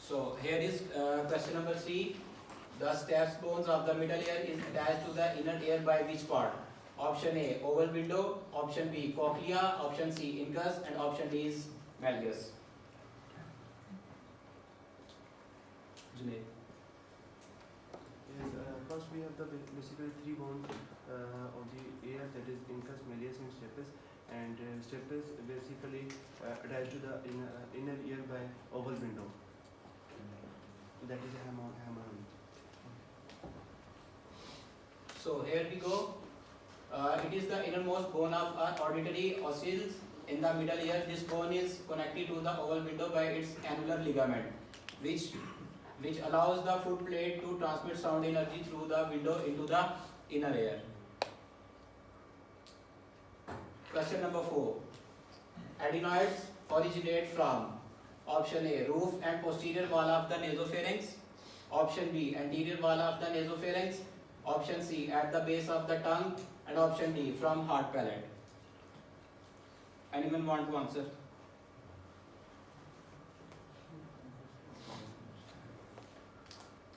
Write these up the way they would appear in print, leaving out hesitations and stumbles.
So here is question number 3. The steps bones of the middle ear is attached to the inner ear by which part? Option A, oval window. Option B, cochlea. Option C, incus. And option D is malleus. Junaid. Yes, first we have the basically three bones of the ear, that is incus, malleus and stapes. And stapes basically attached to the inner ear by oval window. That is a Haroon. So here we go. It is the innermost bone of our auditory ossicles in the middle ear. This bone is connected to the oval window by its annular ligament, which allows the foot plate to transmit sound energy through the window into the inner ear. Question number 4. Adenoids originate from option A, roof and posterior wall of the nasopharynx. Option B, anterior wall of the nasopharynx. Option C, at the base of the tongue. And option D, from hard palate. Anyone want to answer?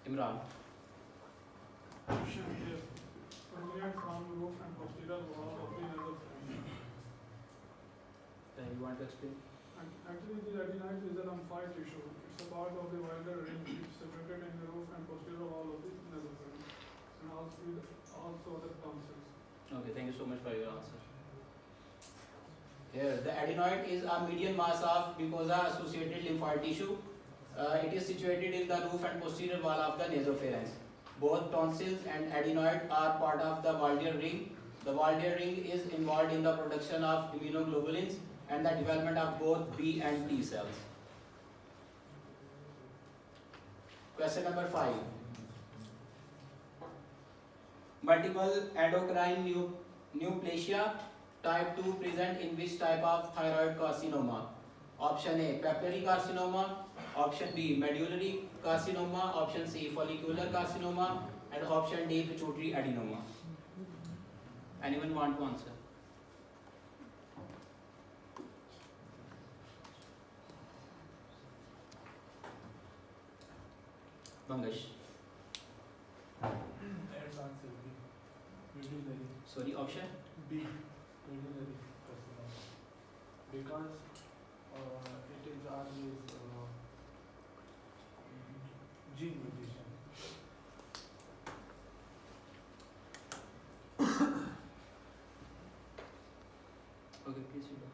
Imran. Option A, originate from roof and posterior wall of the nasal pharynx. You want to explain? Actually, the adenoid is a lymphoid tissue. It's a part of the wilder ring which is separated in the roof and posterior wall of the nasal pharynx, and also the tonsils. Okay, thank you so much for your answer. Here, the adenoid is a median mass of mucosa-associated lymphoid tissue. It is situated in the roof and posterior wall of the nasopharynx. Both tonsils and adenoid are part of the Walder ring. The Walder ring is involved in the production of immunoglobulins and the development of both B and T cells. Question number 5. Multiple endocrine neoplasia type 2 present in which type of thyroid carcinoma? Option A, papillary carcinoma. Option B, medullary carcinoma. Option C, follicular carcinoma. And option D, pituitary adenoma. Anyone want to answer? Mangesh. That's answer B. Medullary. Sorry, option? B. Medullary carcinoma. Because it is always gene mutation. Okay, please read.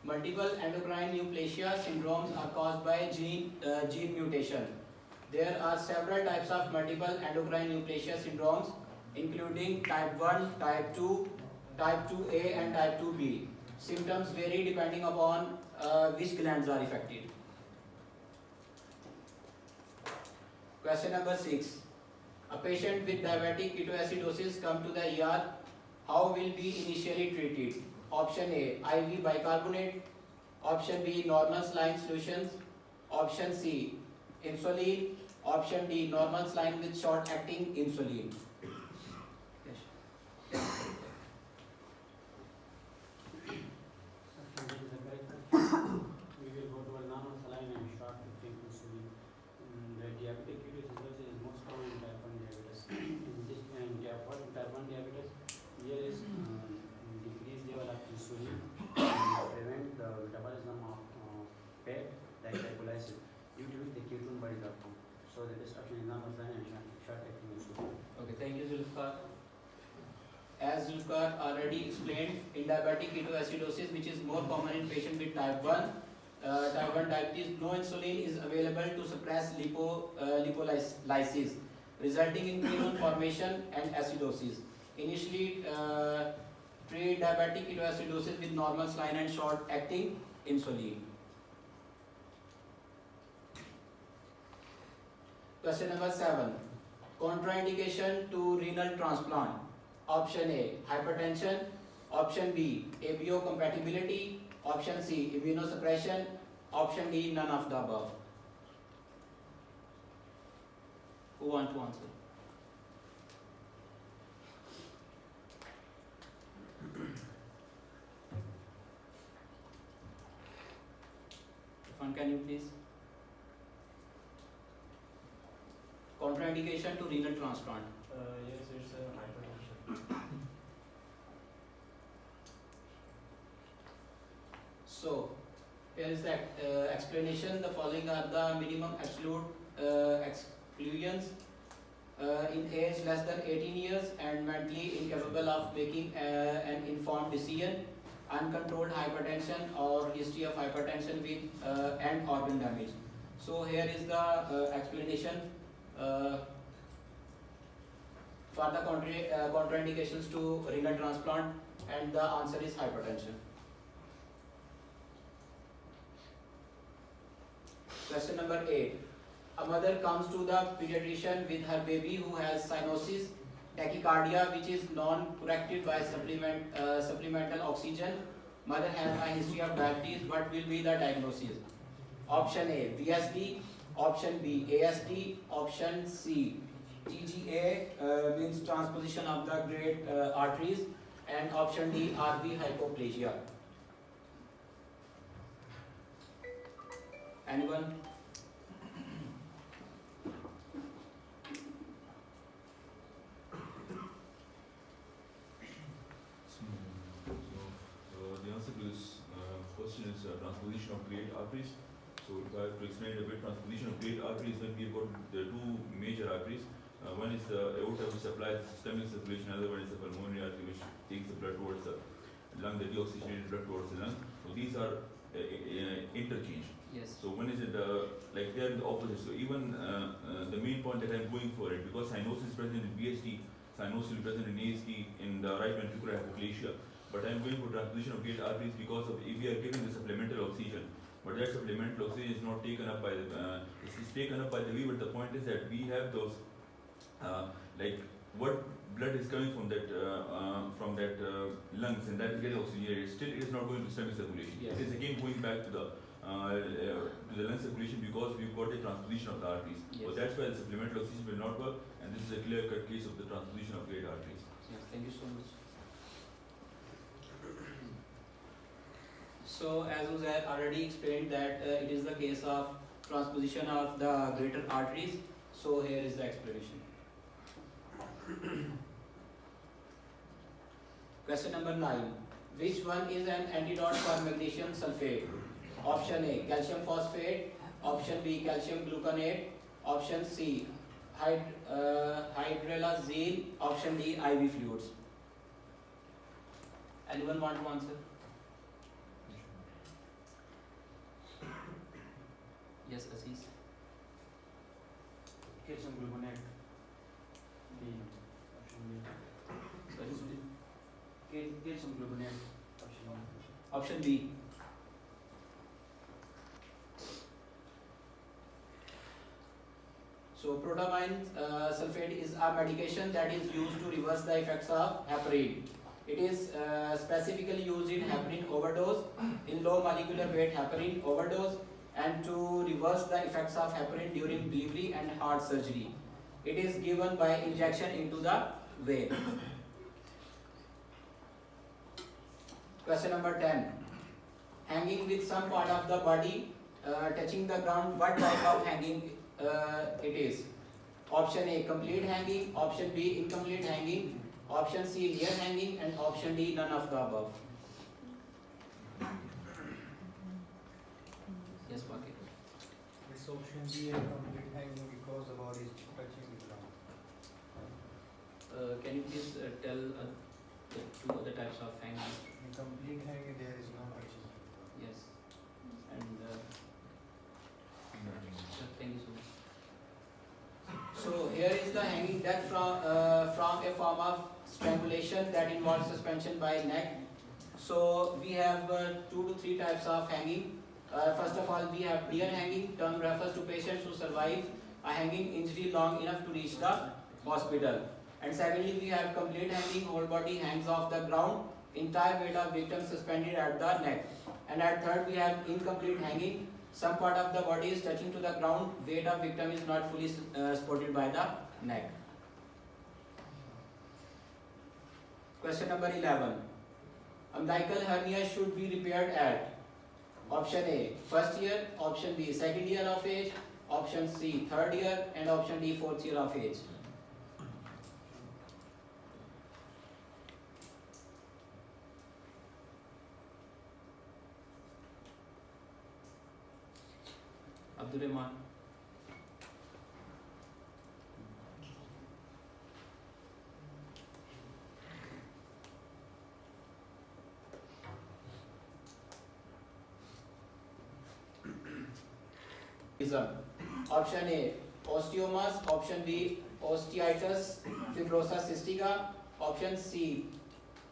Multiple endocrine neoplasia syndromes are caused by gene mutation. There are several types of multiple endocrine neoplasia syndromes, including type 1, type 2, type 2A and type 2B. Symptoms vary depending upon which glands are affected. Question number 6. A patient with diabetic ketoacidosis come to the ER. How will be initially treated? Option A, IV bicarbonate. Option B, normal saline solutions. Option C, insulin. Option D, normal saline with short-acting insulin. Yes. We will go towards normal saline and short-acting insulin. The diabetic ketoacidosis is most common in type 1 diabetes. In type 1 diabetes, here is decreased level of insulin and prevent the metabolism of fat like lipolysis, due to which the ketone bodies are formed. So the best option is normal saline and short-acting insulin. Okay, thank you, Zulfikar. As Zulfikar already explained, in diabetic ketoacidosis, which is more common in patients with type 1 diabetes, no insulin is available to suppress lipolysis, resulting in ketone formation and acidosis. Initially, treat diabetic ketoacidosis with normal saline and short-acting insulin. Question number 7. Contraindication to renal transplant. Option A, hypertension. Option B, ABO compatibility. Option C, immunosuppression. Option D, none of the above. Who want to answer? Irfan, can you please? contraindication to renal transplant? Yes, it's a hypertension. So, here is the explanation. The following are the minimum absolute exclusions in age less than 18 years and mentally incapable of making an informed decision, uncontrolled hypertension or history of hypertension with and organ damage. So here is the explanation for the contraindications to renal transplant, and the answer is hypertension. Question number 8. A mother comes to the pediatrician with her baby who has cyanosis, tachycardia, which is non-corrected by supplemental oxygen. Mother has a history of diabetes. What will be the diagnosis? Option A, VSD. Option B, ASD. Option C, TGA, means transposition of the great arteries. And option D, RV hypoplasia. Anyone? The answer to this question is transposition of great arteries. So if I have to explain a bit, transposition of great arteries, when we have got the two major arteries. One is the aorta which supplies systemic circulation, another one is the pulmonary artery which takes the blood towards the lung, the deoxygenated blood towards the lung. So these are interchanged. Yes. So one is like they are in the opposite. So even the main point that I am going for it, because cyanosis is present in VSD, cyanosis is present in ASD, in the right ventricular hypoplasia. But I am going for transposition of great arteries because of if we are giving the supplemental oxygen, but that supplemental oxygen is not taken up by the it's taken up by the V. But the point is that we have those like what blood is coming from that lungs, and that is getting oxygenated. Still, it is not going to systemic circulation. Yes. It is again going back to the lung circulation because we've got a transposition of the arteries. Yes. So that's why the supplemental oxygen will not work, and this is a clear-cut case of the transposition of great arteries. Yes, thank you so much. So, as was already explained that it is the case of transposition of the greater arteries. So, here is the explanation. Question number 9. Which one is an antidote for magnesium sulfate? Option A, calcium phosphate. Option B, calcium gluconate. Option C, hydralazine. Option D, IV fluids. Anyone want to answer? Yes, Aziz. Calcium gluconate. B. Option B. Sorry. Calcium gluconate. Option B. Option B. So protamine sulfate is a medication that is used to reverse the effects of heparin. It is specifically used in heparin overdose, in low molecular weight heparin overdose, and to reverse the effects of heparin during delivery and heart surgery. It is given by injection into the vein. Question number 10. Hanging with some part of the body touching the ground, what type of hanging it is? Option A, complete hanging. Option B, incomplete hanging. Option C, near hanging. And option D, none of the above. Yes, Baki. This option B is complete hanging because the body is touching the ground. Can you please tell the two other types of hanging? In complete hanging there is no touching. Yes. And thank you so much. So here is the hanging death from a form of strangulation that involves suspension by neck. So we have 2 to 3 types of hanging. First of all, we have deer hanging. Term refers to patients who survive a hanging injury long enough to reach the hospital. And secondly, we have complete hanging. Whole body hangs off the ground. Entire weight of victim suspended at the neck. And at third, we have incomplete hanging. Some part of the body is touching to the ground. Weight of victim is not fully supported by the neck. Question number 11. Umbilical hernia should be repaired at option A, first year, option B, second year of age, option C, 3rd year, and option D, 4th year of age. Abdul Rahman. Option A, osteomas. Option B, osteitis fibrosa cystica. Option C,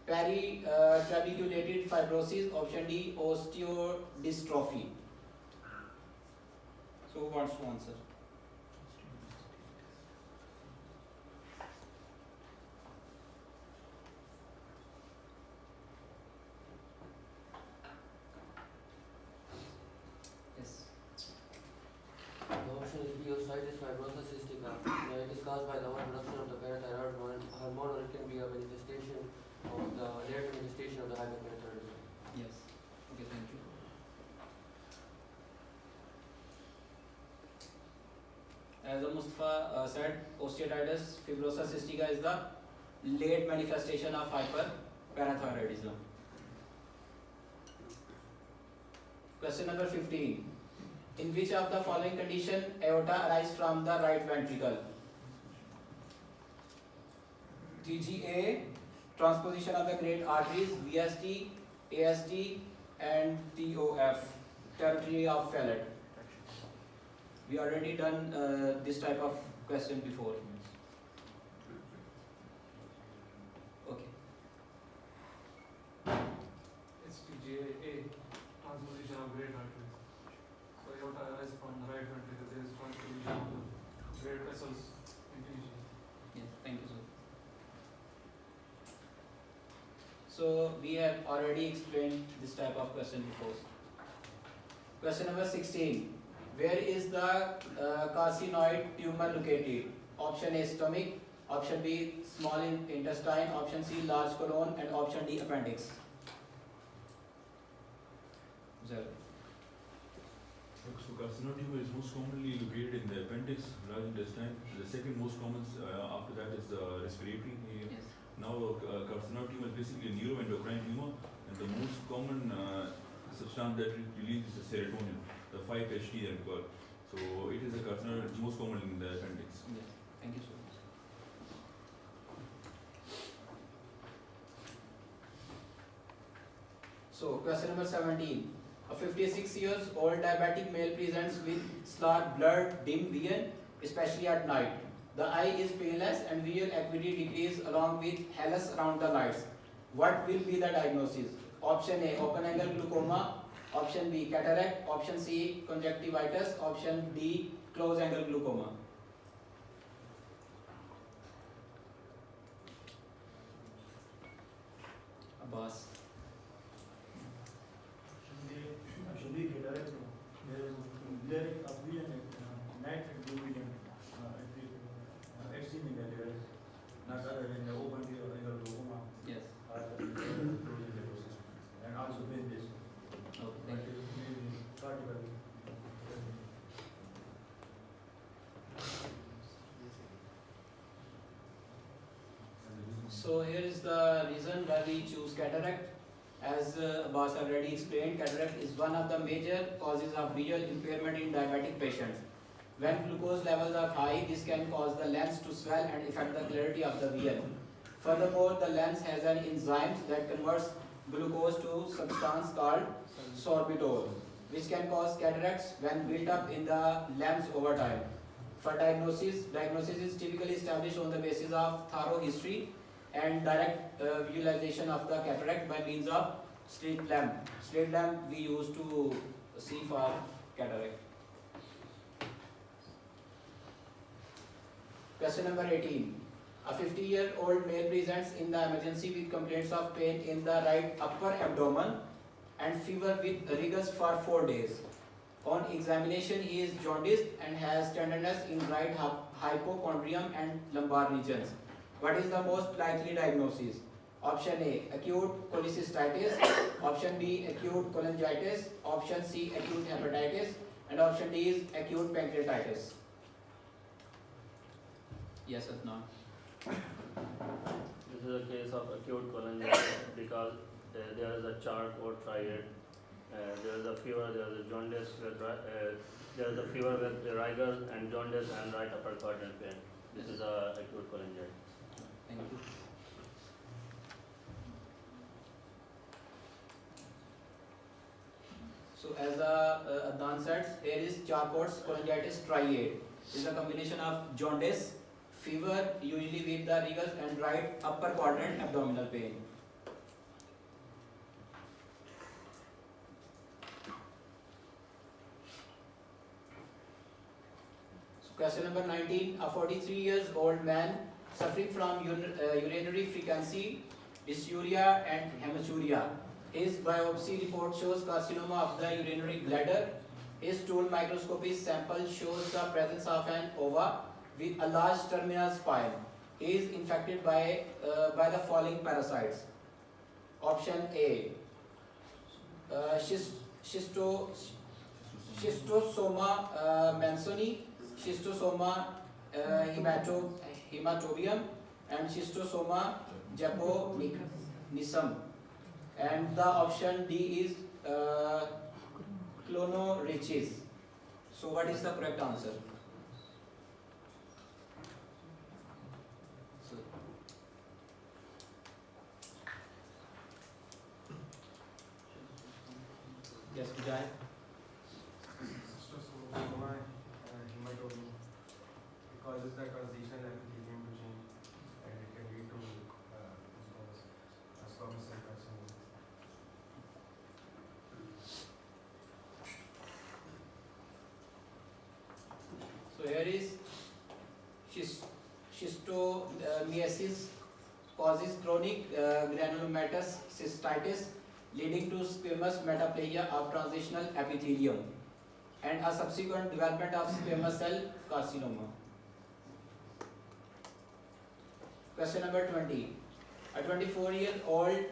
trabeculated fibrosis. Option D, osteodystrophy. So who wants to answer? Yes. The option is B, osteitis fibrosa cystica. It is caused by the overproduction of the parathyroid hormone, or it can be a manifestation of the rare manifestation of the hyperparathyroidism. Yes. Okay, thank you. As Mustafa said, osteitis fibrosa cystica is the late manifestation of hyperparathyroidism. Question number 15. In which of the following condition aorta arises from the right ventricle? TGA, transposition of the great arteries, VSD, ASD, and TOF, territory of Fallot. We already done this type of question before. Okay. STGA, transposition of great arteries. So aorta arises from the right ventricle. There is transposition of the great vessels into each. Yes, thank you, sir. So we have already explained this type of question before. Question number 16. Where is the carcinoid tumor located? Option A, stomach. Option B, small intestine. Option C, large colon. And option D, appendix. Zero. So carcinoma tumor is most commonly located in the appendix, large intestine. The second most common after that is the respiratory. Yes. Now carcinoma tumor is basically a neuroendocrine tumor, and the most common substance that releases is serotonin, the 5-HT that we call. So it is a carcinoma most common in the appendix. Yes. Thank you so much. So question number 17. A 56 years old diabetic male presents with slurred, blurred, dim vision, especially at night. The eye is painless and visual acuity decreases along with halos around the lights. What will be the diagnosis? Option A, open angle glaucoma. Option B, cataract. Option C, conjunctivitis. Option D, close angle glaucoma. Abbas. Should be cataract. There is glaring of vision at night and blue vision. Extreme in the cataract. Not other than the open angle glaucoma. Yes. And also painless. Okay, thank you. So here is the reason why we choose cataract. As Abbas already explained, cataract is one of the major causes of visual impairment in diabetic patients. When glucose levels are high, this can cause the lens to swell and affect the clarity of the vision. Furthermore, the lens has an enzyme that converts glucose to substance called sorbitol, which can cause cataracts when built up in the lens over time. For diagnosis is typically established on the basis of thorough history and direct visualization of the cataract by means of slit lamp. Slit lamp we use to see for cataract. Question number 18. A 50-year-old male presents in the emergency with complaints of pain in the right upper abdomen and fever with rigors for 4 days. On examination, he is jaundiced and has tenderness in right hypochondrium and lumbar regions. What is the most likely diagnosis? Option A, acute cholecystitis. Option B, acute cholangitis. Option C, acute hepatitis. and option D is acute pancreatitis. Yes, Adnan. This is a case of acute cholangitis because there is a chart or triad. There is a fever, there is a jaundice, there is a fever with rigor and jaundice and right upper quadrant pain. This is a acute cholangitis. Thank you. So as Adnan said, here is Charcot's cholangitis triad. This is a combination of jaundice, fever, usually with the rigors, and right upper quadrant abdominal pain. So question number 19, a 43 years old man suffering from urinary frequency, dysuria and hematuria. His biopsy report shows carcinoma of the urinary bladder. His stool microscopy sample shows the presence of an ova with a large terminal spine. He is infected by the following parasites. Option A, Schistosoma mansoni, Schistosoma hematobium, and Schistosoma japonicum. And the option D is clonorichis. So what is the correct answer? So, yes, Vijay. Schistosoma hematobium. It causes the transitional epithelium to change, and it can lead to squamous cell carcinoma. So here is schistomiasis causes chronic granulomatous cystitis leading to squamous metaplasia of transitional epithelium and a subsequent development of squamous cell carcinoma. Question number 20. A 24-year-old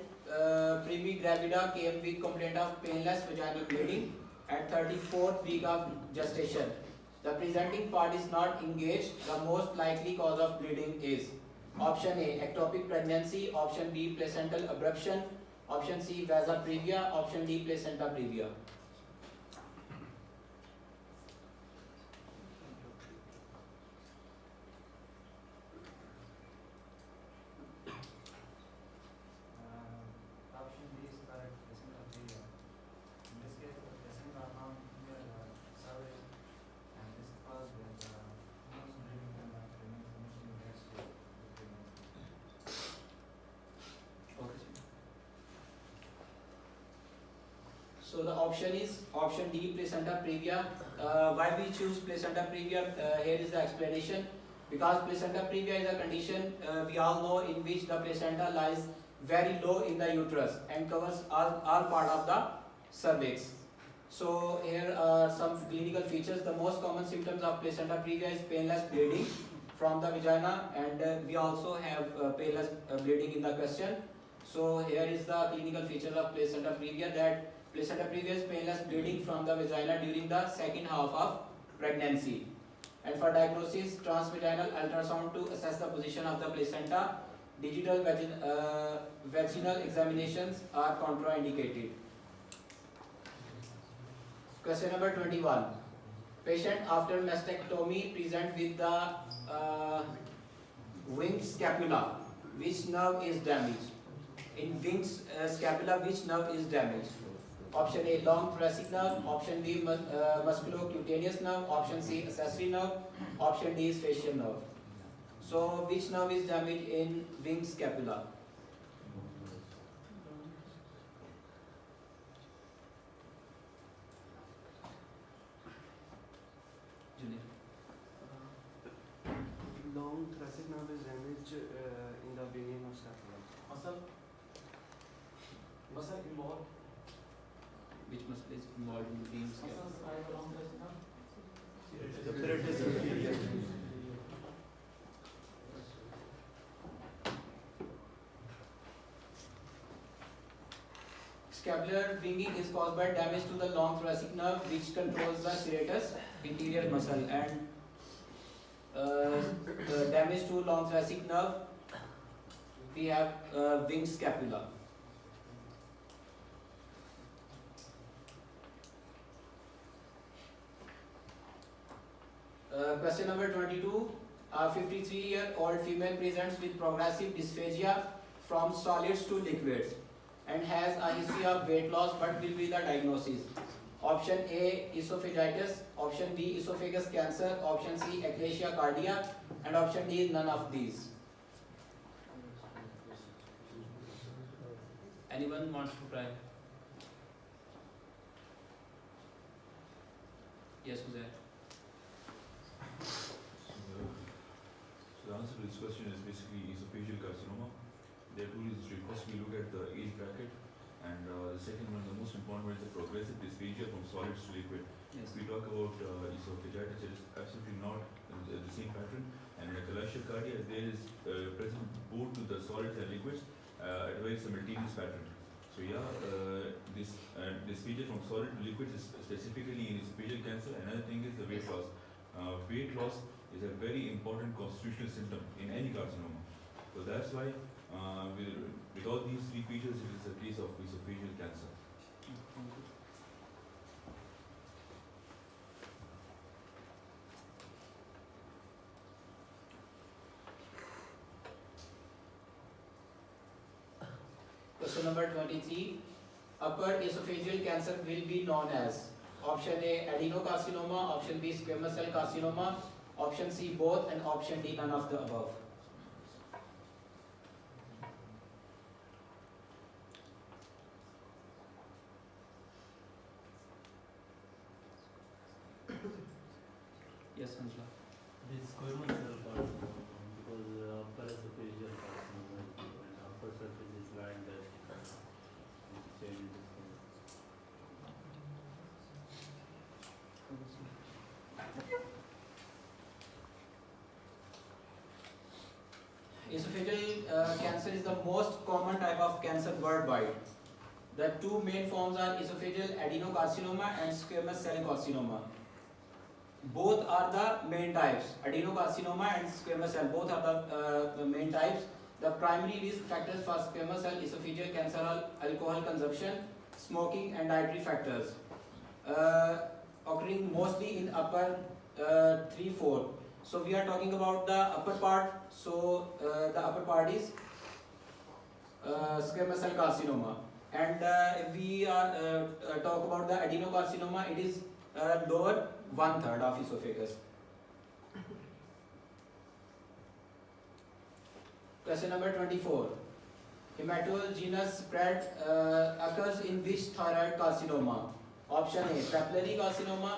premigravida came with complaint of painless vaginal bleeding at 34th week of gestation. The presenting part is not engaged. The most likely cause of bleeding is option A, ectopic pregnancy, option B, placental abruption, option C, vasa previa, option D, placenta previa. Option B is correct, placenta previa. In this case, the placenta are not near the cervix, and this caused with most bleeding and pregnancy in that state. So the option is option D, placenta previa. Why we choose placenta previa? Here is the explanation. Because placenta previa is a condition we all know in which the placenta lies very low in the uterus and covers all part of the cervix. So here are some clinical features. The most common symptoms of placenta previa is painless bleeding from the vagina, and we also have painless bleeding in the question. So here is the clinical features of placenta previa, that placenta previa is painless bleeding from the vagina during the second half of pregnancy. And for diagnosis, transvaginal ultrasound to assess the position of the placenta. Digital vaginal examinations are contraindicated. Question number 21. Patient after mastectomy present with the winged scapula. Which nerve is damaged? In winged scapula, which nerve is damaged? Option A, long thoracic nerve. Option B, musculocutaneous nerve. Option C, accessory nerve. Option D is facial nerve. So, which nerve is damaged in winged scapula? Long thoracic nerve is damaged in the beginning of scapula. Muscle involved. Which muscle is involved in winged scapula? Muscles right along the scapula. The apparatus inferior. Scapular winging is caused by damage to the long thoracic nerve which controls the serratus anterior muscle, and damage to long thoracic nerve we have winged scapula. Question number 22. A 53-year-old female presents with progressive dysphagia from solids to liquids and has a history of weight loss. What will be the diagnosis? Option A, esophagitis. Option B, esophagus cancer. Option C, ectasia cardia. And option D, none of these. Anyone wants to try? Yes, Uzair. So the answer to this question is basically esophageal carcinoma. There are two reasons to it. First, we look at the age bracket, and the second one, the most important one, is the progressive dysphagia from solids to liquid. Yes. If we talk about esophagitis, it is absolutely not the same pattern. And in ectasia cardia, there is present both to the solids and liquids at a very simultaneous pattern. So yeah, this dysphagia from solid to liquids is specifically in esophageal cancer. Another thing is the weight loss. Weight loss is a very important constitutional symptom in any carcinoma. So that's why with all these three features, it is a case of esophageal cancer. Question number 23. Upper esophageal cancer will be known as option A, adenocarcinoma, option B, squamous cell carcinoma, option C, both, and option D, none of the above. Yes, Hansla. This squamous cell carcinoma, because upper esophageal carcinoma and upper surface is lined that changes the skin. Esophageal cancer is the most common type of cancer worldwide. The two main forms are esophageal adenocarcinoma and squamous cell carcinoma. Both are the main types. Adenocarcinoma and squamous cell, both are the main types. The primary risk factors for squamous cell esophageal cancer are alcohol consumption, smoking, and dietary factors, occurring mostly in upper 3-4. So we are talking about the upper part. So the upper part is squamous cell carcinoma, and if we talk about the adenocarcinoma, it is lower 1/3 of esophagus. Question number 24. Hematogenous spread occurs in which thyroid carcinoma? Option A, papillary carcinoma,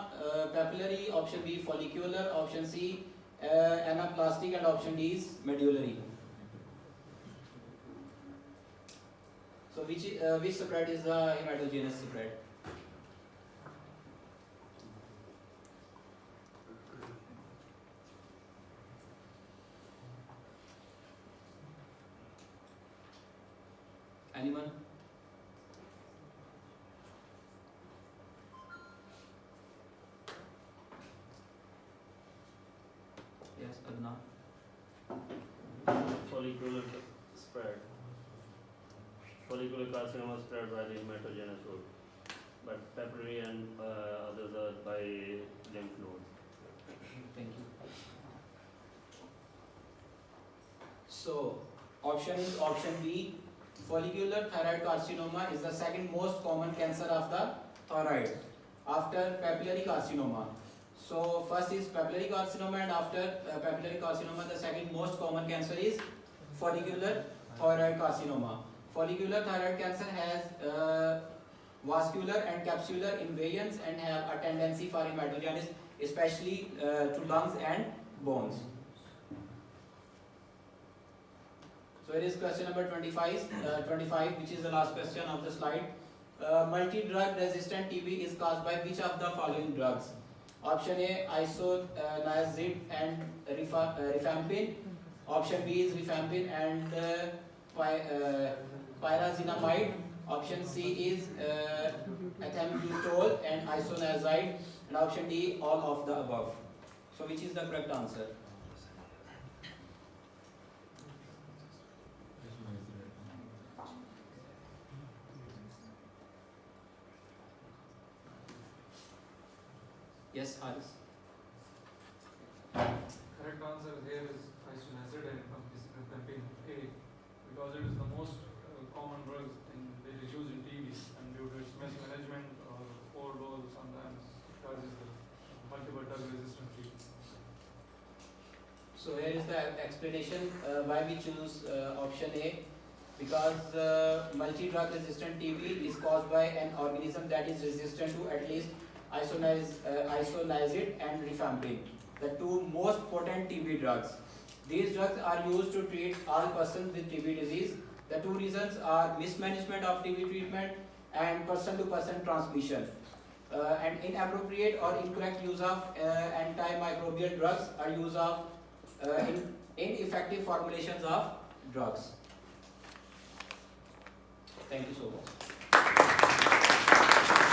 papillary, option B, follicular, option C, anaplastic, and option D is medullary. So which spread is the hematogenous spread? Anyone? Yes, Adnan. Follicular spread. Follicular carcinoma spread by the hematogenous route, but papillary and others are by lymph node. Thank you. So, option is option B. Follicular thyroid carcinoma is the second most common cancer of the thyroid after papillary carcinoma. So, first is papillary carcinoma, and after papillary carcinoma, the second most common cancer is follicular thyroid carcinoma. Follicular thyroid cancer has vascular and capsular invariants and have a tendency for hematogenesis, especially to lungs and bones. So it is question number 25, which is the last question of the slide. Multi-drug resistant TB is caused by which of the following drugs? Option A, isoniazid and rifampin. Option B is rifampin and pyrazinamide. Option C is ethambutol and isoniazide, and option D all of the above. So which is the correct answer? Yes, Haris. Correct answer here is isoniazid and campaign A, because it is the most common drug that is used in TB, and due to its mismanagement or overdose sometimes it causes the multiple drug resistant TB. So here is the explanation why we choose option A. Because multi-drug resistant TB is caused by an organism that is resistant to at least isoniazid and rifampin, the two most potent TB drugs. These drugs are used to treat all persons with TB disease. The two reasons are mismanagement of TB treatment and person-to-person transmission. And inappropriate or incorrect use of antimicrobial drugs or use of ineffective formulations of drugs. Thank you so much.